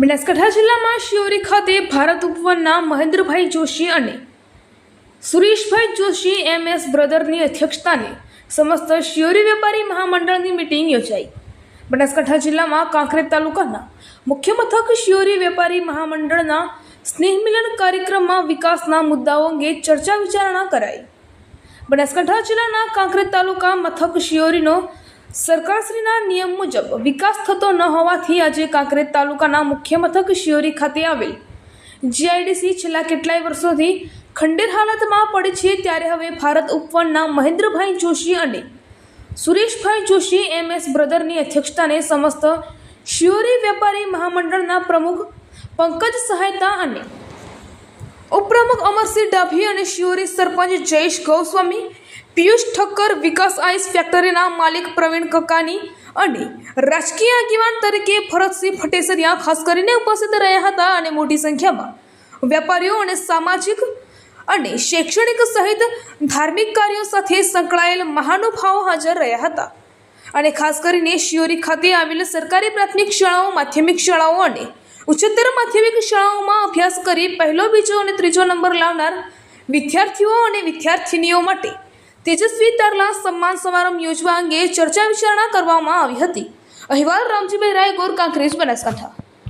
બનાસકાંઠા જિલ્લામાં શિયોરી ખાતે ભારત ઉપવનના મહેન્દ્રભાઈ જોશી અને સુરેશભાઈ જોશી MS બ્રધરની અધ્યક્ષતાને સમસ્ત શિયોરી વેપારી મહામંડળની મીટિંગ યોજાઈ। બનાસકાંઠા જિલ્લામાં કાંકરેજ તાલુકાના મુખ્ય મથક શિયોરી વેપારી મહામંડળના સ્નેહ મિલન કાર્યક્રમમાં વિકાસના મુદ્દાઓ અંગે ચર્ચા વિચારણા કરાઈ। બનાસકાંઠા જિલ્લાના કાંકરેજ તાલુકા મથક શિયોરીનો સરકારશ્રીના નિયમ મુજબ વિકાસ થતો ન હોવાથી આજે કાંકરેજ તાલુકાના મુખ્ય મથક શિયોરી ખાતે આવેલ GIDC છેલ્લા કેટલાય વર્ષોથી ખંડેર હાલતમાં પડી છે। ત્યારે હવે ભારત ઉપવનના મહેન્દ્રભાઈ જોશી અને સુરેશભાઈ જોશી MS બ્રધરની અધ્યક્ષતાને સમસ્ત શિયોરી વેપારી મહામંડળના પ્રમુખ પંકજ સહાયતા અને ઉપપ્રમુખ અમરસિંહ ડાભી અને શિયોરી સરપંચ જયેશ ગોસ્વામી, પિયુષ ઠક્કર, વિકાસ આઈસ ફેક્ટરીના માલિક પ્રવીણ કકાની અને રાજકીય આગેવાન તરીકે ભરતસિંહ ફટેસરિયા ખાસ કરીને ઉપસ્થિત રહ્યા હતા અને મોટી સંખ્યામાં વેપારીઓ અને સામાજિક અને શૈક્ષણિક સહિત ધાર્મિક કાર્યો સાથે સંકળાયેલ મહાનુભાવો હાજર રહ્યા હતા અને ખાસ કરીને શિયોરી ખાતે આવેલ સરકારી પ્રાથમિક શાળાઓ, માધ્યમિક શાળાઓ અને ઉચ્ચતર માધ્યમિક શાળાઓમાં અભ્યાસ કરી પહેલો, બીજો અને ત્રીજો નંબર લાવનાર વિદ્યાર્થીઓ અને વિદ્યાર્થિનીઓ માટે તેજસ્વી તારલા સન્માન સમારંભ યોજવા અંગે ચર્ચા વિચારણા કરવામાં આવી હતી। અહેવાલ રામજીભાઈ રાયગોર, કાંકરેજ, બનાસકાંઠા।